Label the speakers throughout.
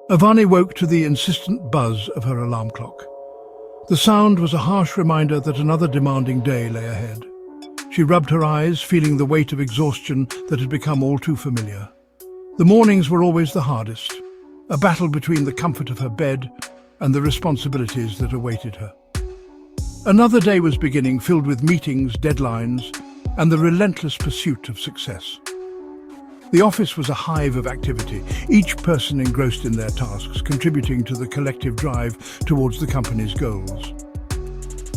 Speaker 1: Avani woke to the insistent buzz of her alarm clock. The sound was a harsh reminder that another demanding day lay ahead. She rubbed her eyes, feeling the weight of exhaustion that had become all too familiar. The mornings were always the hardest, a battle between the comfort of her bed and the responsibilities that awaited her. Another day was beginning, filled with meetings, deadlines, and the relentless pursuit of success. The office was a hive of activity, each person engrossed in their tasks, contributing to the collective drive towards the company's goals.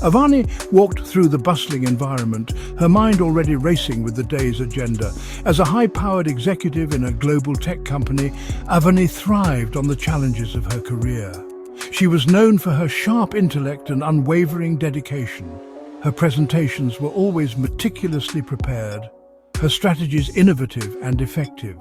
Speaker 1: Avani walked through the bustling environment, her mind already racing with the day's agenda. As a high-powered executive in a global tech company, Avani thrived on the challenges of her career. She was known for her sharp intellect and unwavering dedication. Her presentations were always meticulously prepared, her strategies innovative and effective.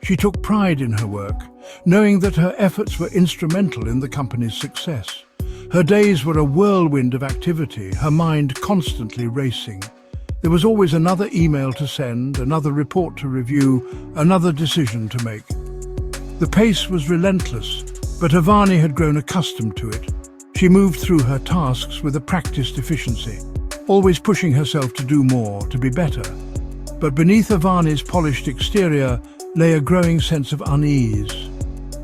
Speaker 1: She took pride in her work, knowing that her efforts were instrumental in the company's success. Her days were a whirlwind of activity, her mind constantly racing. There was always another email to send, another report to review, another decision to make. The pace was relentless, but Avani had grown accustomed to it. She moved through her tasks with a practiced efficiency, always pushing herself to do more, to be better. But beneath Avani's polished exterior lay a growing sense of unease.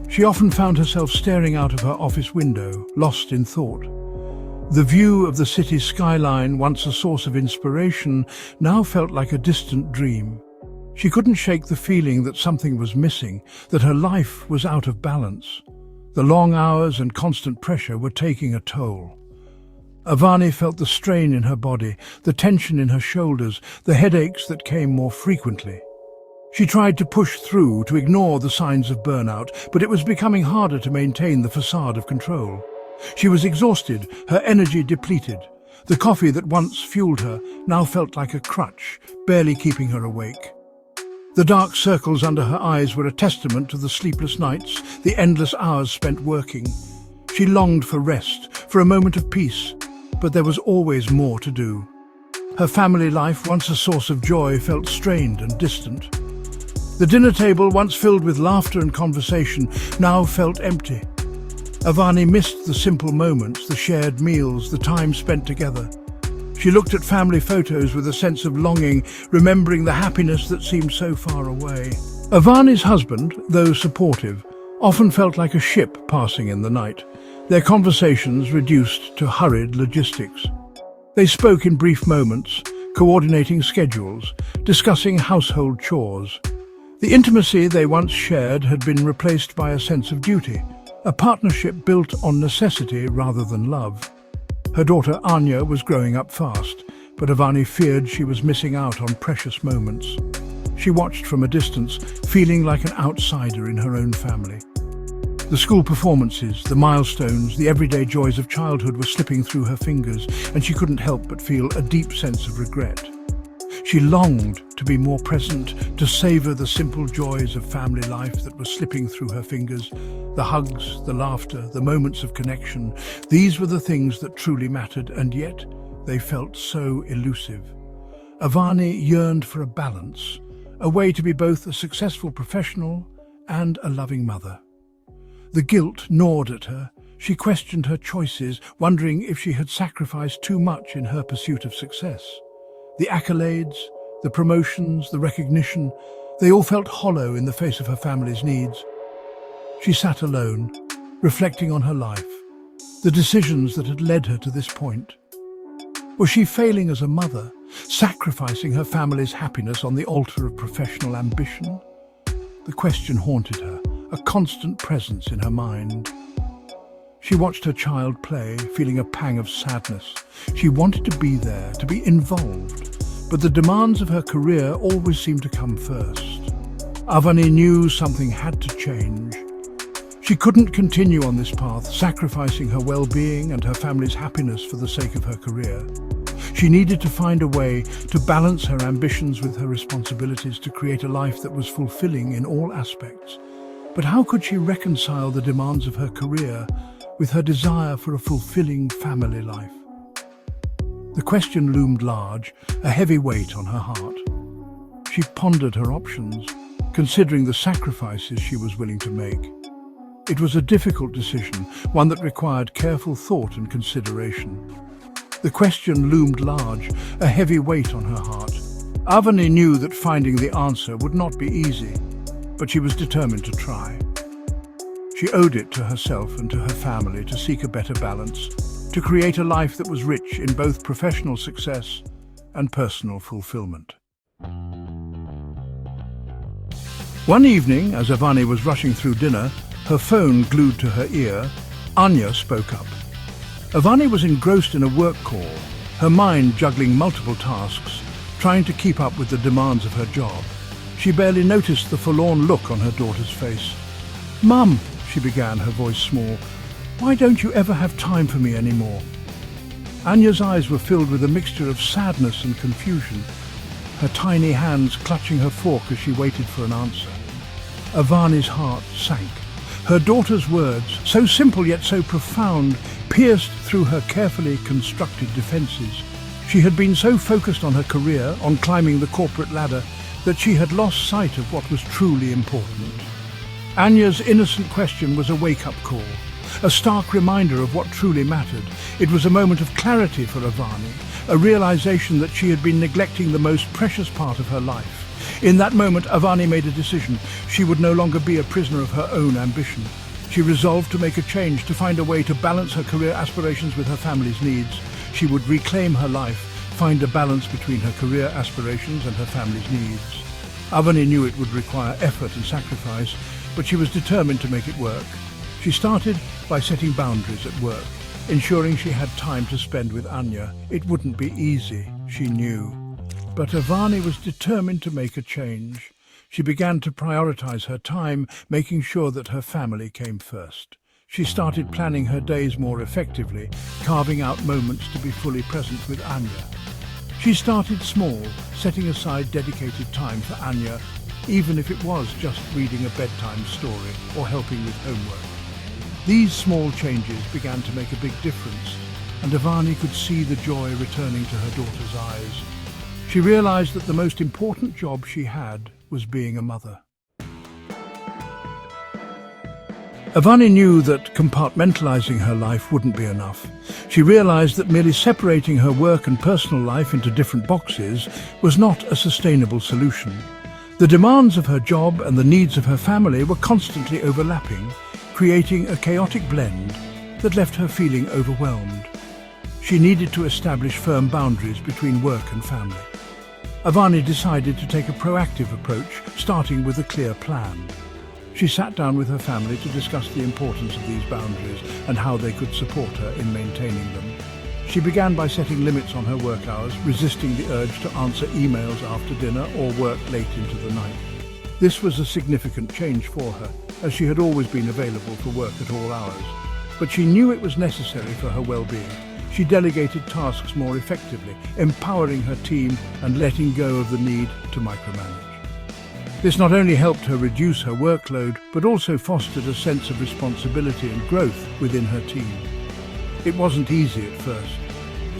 Speaker 1: She often found herself staring out of her office window, lost in thought. The view of the city's skyline, once a source of inspiration, now felt like a distant dream. She couldn't shake the feeling that something was missing, that her life was out of balance. The long hours and constant pressure were taking a toll. Avani felt the strain in her body, the tension in her shoulders, the headaches that came more frequently. She tried to push through, to ignore the signs of burnout, but it was becoming harder to maintain the facade of control. She was exhausted, her energy depleted. The coffee that once fueled her now felt like a crutch, barely keeping her awake. The dark circles under her eyes were a testament to the sleepless nights, the endless hours spent working. She longed for rest, for a moment of peace, but there was always more to do. Her family life, once a source of joy, felt strained and distant. The dinner table, once filled with laughter and conversation, now felt empty. Avani missed the simple moments, the shared meals, the time spent together. She looked at family photos with a sense of longing, remembering the happiness that seemed so far away. Avani's husband, though supportive, often felt like a ship passing in the night, their conversations reduced to hurried logistics. They spoke in brief moments, coordinating schedules, discussing household chores. The intimacy they once shared had been replaced by a sense of duty, a partnership built on necessity rather than love. Her daughter Anya was growing up fast, but Avani feared she was missing out on precious moments. She watched from a distance, feeling like an outsider in her own family. The school performances, the milestones, the everyday joys of childhood were slipping through her fingers, and she couldn't help but feel a deep sense of regret. She longed to be more present, to savor the simple joys of family life that were slipping through her fingers. The hugs, the laughter, the moments of connection. These were the things that truly mattered, and yet they felt so elusive. Avani yearned for a balance, a way to be both a successful professional and a loving mother. The guilt gnawed at her. She questioned her choices, wondering if she had sacrificed too much in her pursuit of success. The accolades, the promotions, the recognition, they all felt hollow in the face of her family's needs. She sat alone, reflecting on her life, the decisions that had led her to this point. Was she failing as a mother, sacrificing her family's happiness on the altar of professional ambition? The question haunted her, a constant presence in her mind. She watched her child play, feeling a pang of sadness. She wanted to be there, to be involved, but the demands of her career always seemed to come first. Avani knew something had to change. She couldn't continue on this path, sacrificing her well-being and her family's happiness for the sake of her career. She needed to find a way to balance her ambitions with her responsibilities, to create a life that was fulfilling in all aspects. But how could she reconcile the demands of her career with her desire for a fulfilling family life? The question loomed large, a heavy weight on her heart. She pondered her options, considering the sacrifices she was willing to make. It was a difficult decision, one that required careful thought and consideration. The question loomed large, a heavy weight on her heart. Avani knew that finding the answer would not be easy, but she was determined to try. She owed it to herself and to her family to seek a better balance, to create a life that was rich in both professional success and personal fulfillment. One evening, as Avani was rushing through dinner, her phone glued to her ear, Anya spoke up. Avani was engrossed in a work call, her mind juggling multiple tasks, trying to keep up with the demands of her job. She barely noticed the forlorn look on her daughter's face. "Mum," she began, her voice small, "why don't you ever have time for me anymore?" Anya's eyes were filled with a mixture of sadness and confusion, her tiny hands clutching her fork as she waited for an answer. Avani's heart sank. Her daughter's words, so simple yet so profound, pierced through her carefully constructed defenses. She had been so focused on her career, on climbing the corporate ladder, that she had lost sight of what was truly important. Anya's innocent question was a wake-up call, a stark reminder of what truly mattered. It was a moment of clarity for Avani, a realization that she had been neglecting the most precious part of her life. In that moment, Avani made a decision. She would no longer be a prisoner of her own ambition. She resolved to make a change, to find a way to balance her career aspirations with her family's needs. She would reclaim her life, find a balance between her career aspirations and her family's needs. Avani knew it would require effort and sacrifice, but she was determined to make it work. She started by setting boundaries at work, ensuring she had time to spend with Anya. It wouldn't be easy, she knew. But Avani was determined to make a change. She began to prioritize her time, making sure that her family came first. She started planning her days more effectively, carving out moments to be fully present with Anya. She started small, setting aside dedicated time for Anya, even if it was just reading a bedtime story or helping with homework. These small changes began to make a big difference, and Avani could see the joy returning to her daughter's eyes. She realized that the most important job she had was being a mother. Avani knew that compartmentalizing her life wouldn't be enough. She realized that merely separating her work and personal life into different boxes was not a sustainable solution. The demands of her job and the needs of her family were constantly overlapping, creating a chaotic blend that left her feeling overwhelmed. She needed to establish firm boundaries between work and family. Avani decided to take a proactive approach, starting with a clear plan. She sat down with her family to discuss the importance of these boundaries and how they could support her in maintaining them. She began by setting limits on her work hours, resisting the urge to answer emails after dinner or work late into the night. This was a significant change for her, as she had always been available for work at all hours. But she knew it was necessary for her well-being. She delegated tasks more effectively, empowering her team and letting go of the need to micromanage. This not only helped her reduce her workload, but also fostered a sense of responsibility and growth within her team. It wasn't easy at first.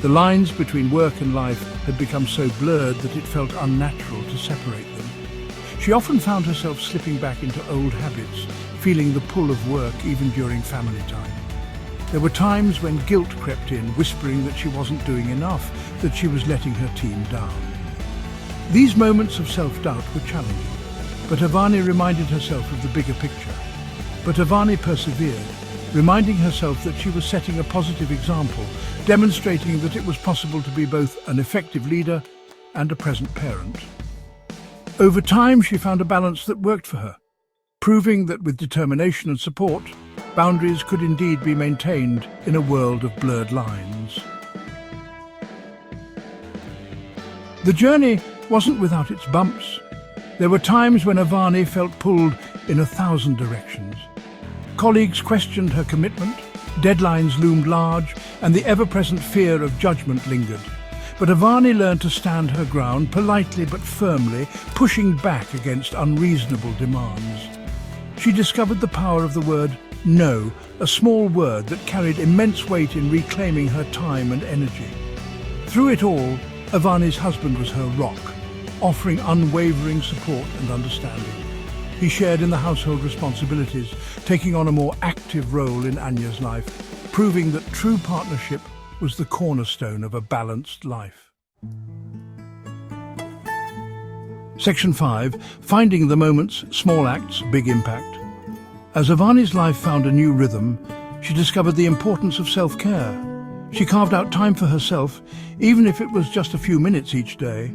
Speaker 1: The lines between work and life had become so blurred that it felt unnatural to separate them. She often found herself slipping back into old habits, feeling the pull of work even during family time. There were times when guilt crept in, whispering that she wasn't doing enough, that she was letting her team down. These moments of self-doubt were challenging, but Avani reminded herself of the bigger picture. But Avani persevered, reminding herself that she was setting a positive example, demonstrating that it was possible to be both an effective leader and a present parent. Over time, she found a balance that worked for her, proving that with determination and support, boundaries could indeed be maintained in a world of blurred lines. The journey wasn't without its bumps. There were times when Avani felt pulled in 1,000 directions. Colleagues questioned her commitment, deadlines loomed large, and the ever-present fear of judgment lingered. But Avani learned to stand her ground, politely but firmly, pushing back against unreasonable demands. She discovered the power of the word no, a small word that carried immense weight in reclaiming her time and energy. Through it all, Avani's husband was her rock, offering unwavering support and understanding. He shared in the household responsibilities, taking on a more active role in Anya's life, proving that true partnership was the cornerstone of a balanced life. Section 5. Finding the moments, small acts, big impact. As Avani's life found a new rhythm, she discovered the importance of self-care. She carved out time for herself, even if it was just a few minutes each day.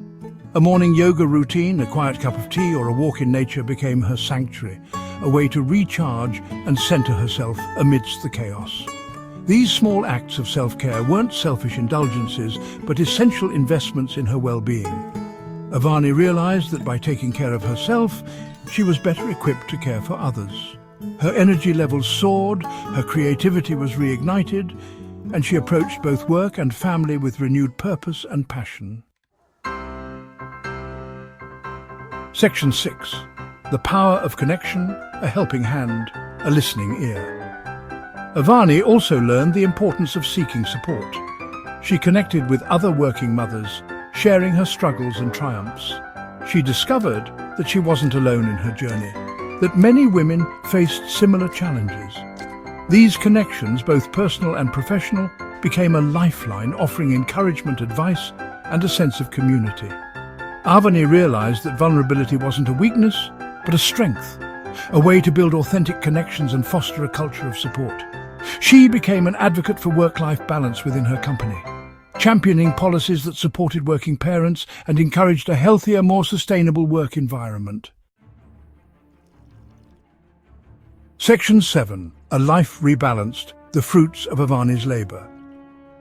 Speaker 1: A morning yoga routine, a quiet cup of tea, or a walk in nature became her sanctuary, a way to recharge and center herself amidst the chaos. These small acts of self-care weren't selfish indulgences, but essential investments in her well-being. Avani realized that by taking care of herself, she was better equipped to care for others. Her energy levels soared, her creativity was reignited, and she approached both work and family with renewed purpose and passion. Section 6. The power of connection, a helping hand, a listening ear. Avani also learned the importance of seeking support. She connected with other working mothers, sharing her struggles and triumphs. She discovered that she wasn't alone in her journey, that many women faced similar challenges. These connections, both personal and professional, became a lifeline, offering encouragement, advice, and a sense of community. Avani realized that vulnerability wasn't a weakness, but a strength, a way to build authentic connections and foster a culture of support. She became an advocate for work-life balance within her company, championing policies that supported working parents and encouraged a healthier, more sustainable work environment. Section 7. A life rebalanced, the fruits of Avani's labor.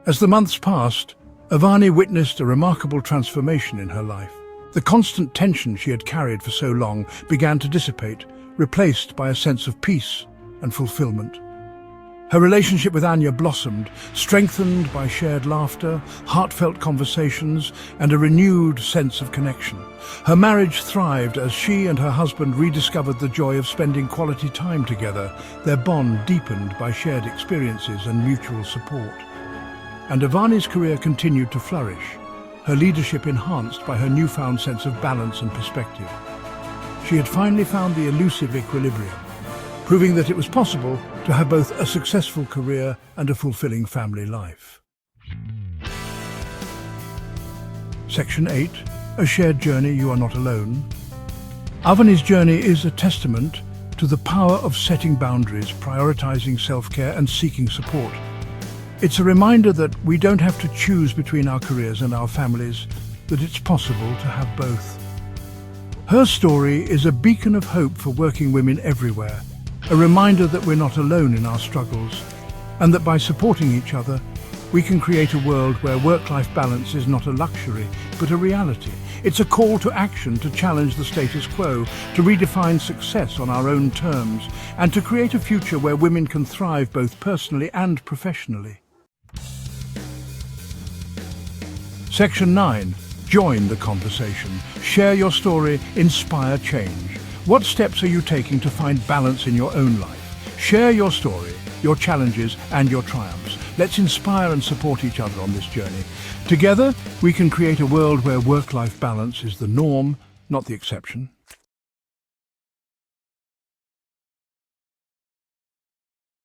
Speaker 1: As the months passed, Avani witnessed a remarkable transformation in her life. The constant tension she had carried for so long began to dissipate, replaced by a sense of peace and fulfillment. Her relationship with Anya blossomed, strengthened by shared laughter, heartfelt conversations, and a renewed sense of connection. Her marriage thrived as she and her husband rediscovered the joy of spending quality time together, their bond deepened by shared experiences and mutual support. And Avani's career continued to flourish, her leadership enhanced by her newfound sense of balance and perspective. She had finally found the elusive equilibrium, proving that it was possible to have both a successful career and a fulfilling family life. Section 8. A shared journey, you are not alone. Avani's journey is a testament to the power of setting boundaries, prioritizing self-care and seeking support. It's a reminder that we don't have to choose between our careers and our families, that it's possible to have both. Her story is a beacon of hope for working women everywhere, a reminder that we're not alone in our struggles, and that by supporting each other, we can create a world where work-life balance is not a luxury, but a reality. It's a call to action to challenge the status quo, to redefine success on our own terms, and to create a future where women can thrive both personally and professionally. Section 9. Join the conversation. Share your story, inspire change. What steps are you taking to find balance in your own life? Share your story, your challenges, and your triumphs. Let's inspire and support each other on this journey. Together, we can create a world where work-life balance is the norm, not the exception.